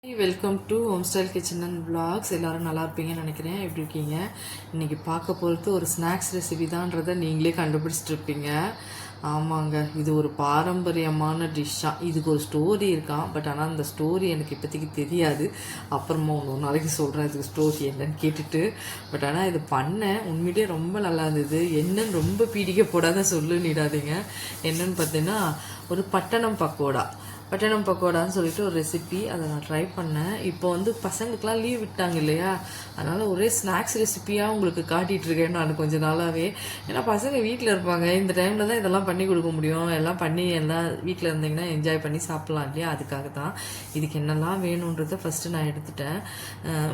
Welcome to home style kitchen and vlogs. எல்லோரும் நல்லா இருப்பீங்கன்னு நினைக்கிறேன். எப்படி இருக்கீங்க? இன்றைக்கி பார்க்க போகிறது ஒரு ஸ்நாக்ஸ் ரெசிபி தான்றதை நீங்களே கண்டுபிடிச்சிட்டு இருப்பீங்க. ஆமாங்க, இது ஒரு பாரம்பரியமான டிஷ்ஷாக. இதுக்கு ஒரு ஸ்டோரி இருக்கான். பட் ஆனால் அந்த ஸ்டோரி எனக்கு இப்போதைக்கு தெரியாது. அப்புறமா ஒரு நாளைக்கு சொல்கிறேன் இதுக்கு ஸ்டோரி என்னன்னு கேட்டுட்டு. பட் ஆனால் இது பண்ணேன், உண்மையிலே ரொம்ப நல்லா இருந்தது. என்னன்னு ரொம்ப பீடிக்க போடாத சொல்லுன்னிடாதீங்க. என்னன்னு பார்த்தீங்கன்னா ஒரு பட்டணம் பக்கோடான்னு சொல்லிட்டு ஒரு ரெசிபி. அதை நான் ட்ரை பண்ணேன். இப்போ வந்து பசங்களுக்குலாம் லீவ் விட்டாங்க இல்லையா, அதனால் ஒரே ஸ்நாக்ஸ் ரெசிப்பியாக உங்களுக்கு காட்டிகிட்ருக்கேன் நான் கொஞ்ச நாளாகவே. ஏன்னா பசங்க வீட்டில் இருப்பாங்க, இந்த டைமில் தான் இதெல்லாம் பண்ணி கொடுக்க முடியும். எல்லாம் பண்ணி எல்லாம் வீட்டில் இருந்தீங்கன்னா என்ஜாய் பண்ணி சாப்பிட்லாம் இல்லையா, அதுக்காக தான். இதுக்கு என்னெல்லாம் வேணுன்றதை ஃபஸ்ட்டு நான் எடுத்துட்டேன்.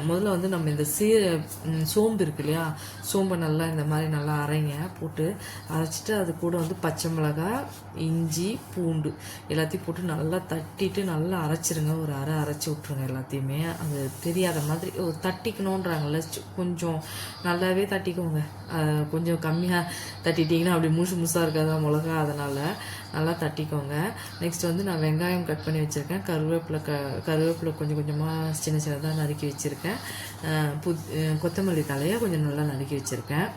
முதல்ல வந்து நம்ம இந்த சோம்பு இருக்கு இல்லையா, சோம்பை நல்லா இந்த மாதிரி நல்லா போட்டு அரைச்சிட்டு அது கூட வந்து பச்சை மிளகாய், இஞ்சி, பூண்டு எல்லாத்தையும் போட்டு நல்லா தட்டிட்டு நல்லா அரைச்சிருங்க. ஒரு அரைச்சி விட்ருங்க எல்லாத்தையுமே. அது தெரியாத மாதிரி ஒரு தட்டிக்கணுன்றாங்கல்ல, கொஞ்சம் நல்லாவே தட்டிக்கோங்க. கொஞ்சம் கம்மியாக தட்டிட்டிங்கன்னா அப்படி முழுசாக இருக்காதா மிளகா, அதனால் நல்லா தட்டிக்கோங்க. நெக்ஸ்ட் வந்து நான் வெங்காயம் கட் பண்ணி வச்சுருக்கேன். கருவேப்பிலை கொஞ்சம் கொஞ்சமாக சின்னதாக நறுக்கி வச்சுருக்கேன். கொத்தமல்லி தலையை கொஞ்சம் நல்லா நறுக்கி வச்சுருக்கேன்.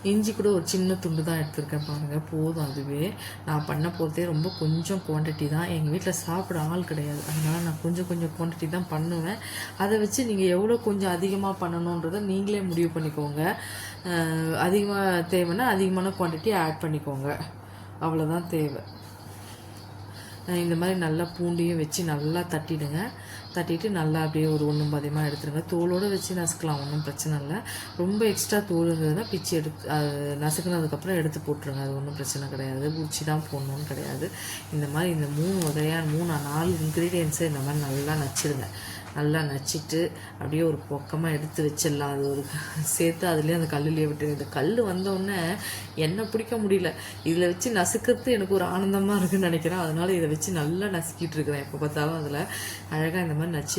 இஞ்சி கூட ஒரு சின்ன துண்டு தான் எடுத்திருக்கேன் பாருங்கள், போதும். அதுவே நான் பண்ண போகிறதே ரொம்ப கொஞ்சம் குவான்டிட்டி தான். எங்கள் வீட்டில் சாப்பிட ஆள் கிடையாது, அதனால் நான் கொஞ்சம் குவான்டிட்டி தான் பண்ணுவேன். அதை வச்சு நீங்கள் எவ்வளோ கொஞ்சம் அதிகமாக பண்ணணுன்றதை நீங்களே முடிவு பண்ணிக்கோங்க. அதிகமாக தேவைன்னா அதிகமான குவான்டிட்டி ஆட் பண்ணிக்கோங்க, அவ்வளோதான் தேவை. இந்த மாதிரி நல்லா பூண்டையும் வச்சு நல்லா தட்டிட்டு நல்லா அப்படியே ஒரு ஒன்றும் பாதியமாக எடுத்துருங்க. தோலோடு வச்சு நசுக்கலாம், ஒன்றும் பிரச்சனை இல்லை. ரொம்ப எக்ஸ்ட்ரா தோல் இருந்ததுன்னா பிச்சு எடுத்து நசுக்குனதுக்கப்புறம் எடுத்து போட்டுருங்க, அது ஒன்றும் பிரச்சனை கிடையாது. பிடிச்சி தான் போடணுன்னு கிடையாது. இந்த மாதிரி இந்த 4 இன்க்ரீடியன்ஸை இந்த மாதிரி நல்லா நச்சிட்டு அப்படியே ஒரு பக்கமாக எடுத்து வச்சிடலாம். அது ஒரு சேர்த்து அதுலேயே அந்த கல்லுலேயே விட்டு, இந்த கல் வந்தோடனே எண்ணெய் பிடிக்க முடியல. இதில் வச்சு நசுக்கிறது எனக்கு ஒரு ஆனந்தமாக இருக்குதுன்னு நினைக்கிறேன். அதனால் இதை வச்சு நல்லா நசுக்கிட்டு இருக்கிறேன். எப்போ பார்த்தாலும் அதில் அழகாக இந்த மாதிரி நச்சு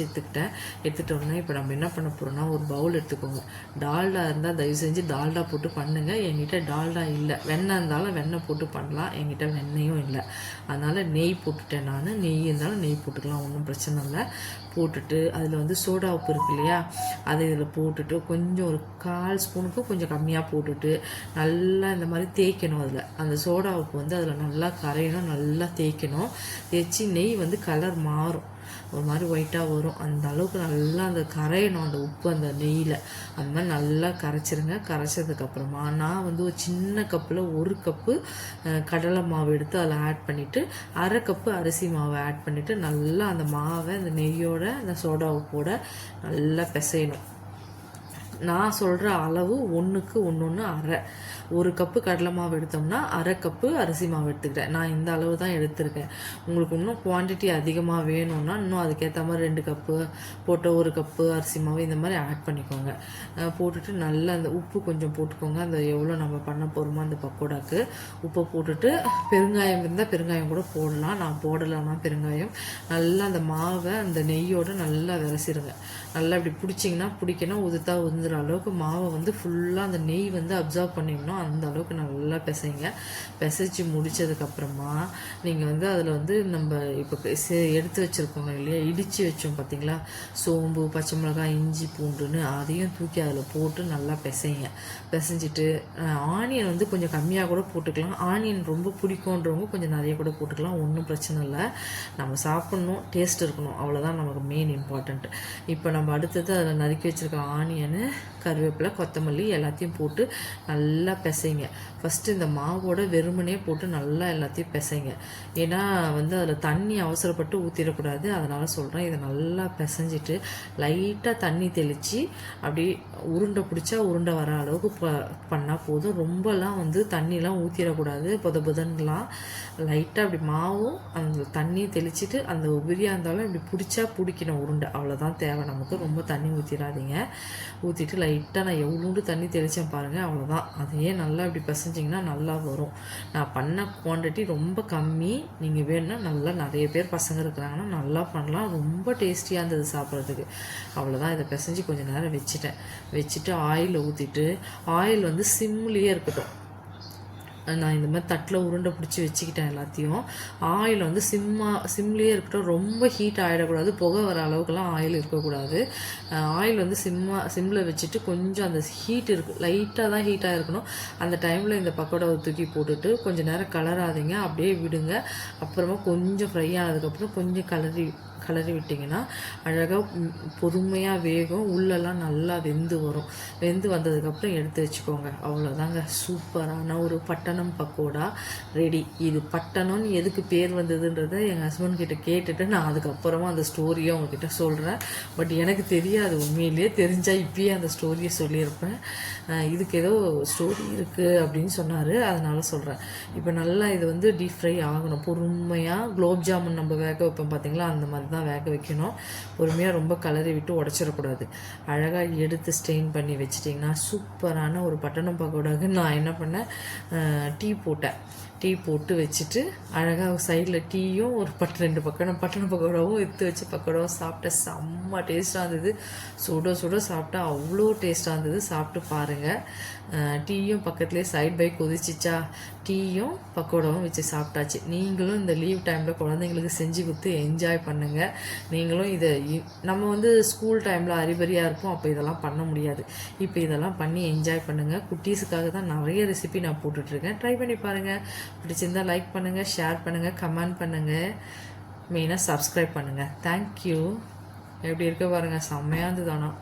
எடுத்துட்டோம்னா இப்போ நம்ம என்ன பண்ண போகிறோம்னா ஒரு பவுல் எடுத்துக்கோங்க. டால்டா இருந்தால் தயவு செஞ்சு டால்டா போட்டு பண்ணுங்கள். என்கிட்ட டால்டா இல்லை. வெண்ணெய் இருந்தாலும் வெண்ணெய் போட்டு பண்ணலாம், என்கிட்ட வெண்ணெயும் இல்லை. அதனால் நெய் போட்டுட்டேன் நான். நெய் இருந்தாலும் நெய் போட்டுக்கலாம், ஒன்றும் பிரச்சனை இல்லை. போட்டுட்டு அதில் வந்து சோடா உப்பு இருக்கு இல்லையா, அதை இதில் போட்டுட்டு கொஞ்சம் ஒரு 1/4 ஸ்பூனுக்கும் கொஞ்சம் கம்மியாக போட்டுட்டு நல்லா இந்த மாதிரி தேய்க்கணும். அதில் அந்த சோடா உப்பு வந்து அதில் நல்லா கரையணும், நல்லா தேய்க்கணும். தேய்ச்சி நெய் வந்து கலர் மாறும், ஒரு மாதிரி ஒயிட்டாக வரும். அந்த அளவுக்கு நல்லா அந்த கரையணும் அந்த உப்பு அந்த நெய்யில். அந்த மாதிரி நல்லா கரைச்சிருங்க. கரைச்சதுக்கப்புறமா நான் வந்து ஒரு சின்ன கப்பில் 1 கப்பு கடலை மாவு எடுத்து அதில் ஆட் பண்ணிவிட்டு 1/2 கப்பு அரிசி மாவை ஆட் பண்ணிவிட்டு நல்லா அந்த மாவை அந்த நெய்யோட அந்த சோடா உப்போட நல்லா பிசையணும். நான் சொல்கிற அளவு 1க்கு 1 1 கப்பு கடலை மாவு எடுத்தோம்னா 1/2 கப்பு அரிசி மாவு எடுத்துக்கிறேன். நான் இந்த அளவு தான் எடுத்திருக்கேன். உங்களுக்கு இன்னும் குவான்டிட்டி அதிகமாக வேணும்னா இன்னும் அதுக்கேற்ற மாதிரி 2 கப்பு போட்ட 1 கப்பு அரிசி மாவு இந்த மாதிரி ஆட் பண்ணிக்கோங்க. போட்டுட்டு நல்லா அந்த உப்பு கொஞ்சம் போட்டுக்கோங்க. அந்த எவ்வளோ நம்ம பண்ண போகிறோமோ அந்த பக்கோடாக்கு உப்பை போட்டுட்டு பெருங்காயம் இருந்தால் பெருங்காயம் கூட போடலாம். நான் போடலைன்னா பெருங்காயம். நல்லா அந்த மாவை அந்த நெய்யோடு நல்லா விரசிடுங்க. நல்லா இப்படி பிடிக்கணும், உதுந்துற அளவுக்கு மாவை வந்து ஃபுல்லாக அந்த நெய் வந்து அப்சர்வ் பண்ணிடணும். அந்த அளவுக்கு நல்லா பிசைச்சு முடித்ததுக்கப்புறமா நீங்கள் வந்து அதில் வந்து நம்ம இப்போ எடுத்து வச்சுருக்கோங்க இல்லையா, இடித்து வச்சோம் பார்த்தீங்களா, சோம்பு, பச்சை மிளகாய், இஞ்சி, பூண்டுன்னு அதையும் தூக்கி அதில் போட்டு நல்லா பிசைஞ்சிட்டு ஆனியன் வந்து கொஞ்சம் கம்மியாக கூட போட்டுக்கலாம். ஆனியன் ரொம்ப பிடிக்குன்றவங்க கொஞ்சம் நிறைய கூட போட்டுக்கலாம், ஒன்றும் பிரச்சனை இல்லை. நம்ம சாப்பிட்ணும், டேஸ்ட் இருக்கணும், அவ்வளோதான் நமக்கு மெயின் இம்பார்ட்டண்ட். இப்போ நம்ம அடுத்தது அதில் நறுக்கி வச்சுருக்க ஆனியனு, கருவேப்பிலை, கொத்தமல்லி எல்லாத்தையும் போட்டு நல்லா பிசைங்க. ஃபஸ்ட்டு இந்த மாவோட வெறுமனே போட்டு நல்லா எல்லாத்தையும் பிசைங்க. ஏன்னா வந்து அதில் தண்ணி அவசரப்பட்டு ஊற்றிடக்கூடாது, அதனால் சொல்கிறேன். இதை நல்லா பிசைஞ்சிட்டு லைட்டாக தண்ணி தெளித்து அப்படி உருண்டை பிடிச்சா உருண்டை வர அளவுக்கு பண்ணால் போதும். ரொம்பலாம் வந்து தண்ணிலாம் ஊற்றிடக்கூடாது, புதன்லாம். லைட்டாக அப்படி மாவும் அந்த தண்ணியை தெளிச்சுட்டு அந்த உபிரியாக இருந்தாலும் இப்படி பிடிக்கணும் உருண்டை, அவ்வளோதான் தேவை நமக்கு. ரொம்ப தண்ணி ஊற்றிடாதீங்க. ஊற்றிட்டு லைட்டாக நான் எவ்வளோண்டு தண்ணி தெளித்தேன் பாருங்கள், அவ்வளோதான். அதையே நல்லா இப்படி பிசைஞ்சிங்கன்னா நல்லா வரும். நான் பண்ண குவான்டிட்டி ரொம்ப கம்மி. நீங்கள் வேணும்னா நல்லா நிறைய பேர் பசங்க இருக்கிறாங்கன்னா நல்லா பண்ணலாம், ரொம்ப டேஸ்டியாக இருந்தது சாப்பிட்றதுக்கு. அவ்வளோதான். இதை பிசைஞ்சு கொஞ்சம் நேரம் வச்சுட்டு ஆயில் ஊற்றிட்டு, ஆயில் வந்து சிம்லேயே இருக்கட்டும். நான் இந்த மாதிரி தட்டில் உருண்டை பிடிச்சி வச்சுக்கிட்டேன் எல்லாத்தையும். ஆயில் வந்து சிம்லேயே இருக்கட்டும், ரொம்ப ஹீட் ஆகிடக்கூடாது, புகை வர அளவுக்குலாம் ஆயில் இருக்கக்கூடாது. ஆயில் வந்து சிம்மில் வச்சுட்டு கொஞ்சம் அந்த ஹீட் லைட்டாக தான் ஹீட்டாக இருக்கணும். அந்த டைமில் இந்த பக்கோடாவை தூக்கி போட்டுட்டு கொஞ்சம் நேரம் கலராதிங்க, அப்படியே விடுங்க. அப்புறமா கொஞ்சம் ஃப்ரை ஆனதுக்கப்புறம் கொஞ்சம் கலரி விட்டிங்கன்னா அழகாக பொறுமையாக வேகும், உள்ளெல்லாம் நல்லா வெந்து வரும். வெந்து வந்ததுக்கப்புறம் எடுத்து வச்சுக்கோங்க. அவ்வளோதாங்க, சூப்பரான ஒரு பட்டணம் பக்கோடா ரெடி. இது பட்டணம்னு எதுக்கு பேர் வந்ததுன்றதை எங்கள் ஹஸ்பண்ட் கிட்ட கேட்டுட்டு நான் அதுக்கப்புறமா அந்த ஸ்டோரியை உங்ககிட்ட சொல்கிறேன். பட் எனக்கு தெரியாது, உண்மையிலேயே தெரிஞ்சால் இப்பயே அந்த ஸ்டோரியை சொல்லியிருப்பேன். இதுக்கு ஏதோ ஸ்டோரி இருக்குது அப்படின்னு சொன்னார், அதனால சொல்கிறேன். இப்போ நல்லா இது வந்து டீப் ஃப்ரை ஆகணும் பொறுமையாக. குலோப் ஜாமுன் நம்ம வேக வைப்போம் பார்த்தீங்களா, அந்த மாதிரி தான் வேக வைக்கணும். பொறுமையாக ரொம்ப கலரி விட்டு உடச்சிடக்கூடாது. அழகாக எடுத்து ஸ்டெயின் பண்ணி வச்சிட்டிங்கன்னா சூப்பரான ஒரு பட்டணம் பக்கோடாவுக்கு நான் என்ன பண்ணேன், டீ போட்டு வச்சுட்டு அழகாக சைடில் டீயும் ஒரு 2 பட்டண பக்கோடாவும் எடுத்து வச்சு பக்கோடாவும் சாப்பிட்டேன். செம்ம டேஸ்ட்டாக இருந்தது. சுட சுட சாப்பிட்டா அவ்வளோ டேஸ்ட்டாக இருந்தது. சாப்பிட்டு பாருங்கள். டீயும் பக்கத்துலேயே சைட் பை கொதிச்சிச்சா, டீயும் பக்கோடாவும் வச்சு சாப்பிட்டாச்சு. நீங்களும் இந்த லீவ் டைமில் குழந்தைங்களுக்கு செஞ்சு கொடுத்து என்ஜாய் பண்ணுங்கள். நீங்களும் இதை நம்ம வந்து ஸ்கூல் டைமில் அறிபறியாக இருப்போம், அப்போ இதெல்லாம் பண்ண முடியாது. இப்போ இதெல்லாம் பண்ணி என்ஜாய் பண்ணுங்கள். குட்டீஸுக்காக தான் நிறைய ரெசிபி நான் போட்டுட்ருக்கேன். ட்ரை பண்ணி பாருங்கள். பிடிச்சிருந்தால் லைக் பண்ணுங்கள், ஷேர் பண்ணுங்கள், கமெண்ட் பண்ணுங்கள், மெயினாக சப்ஸ்கிரைப் பண்ணுங்கள். தேங்க்யூ. எப்படி இருக்க பாருங்கள், செம்மையாக இருந்தது. ஆனால்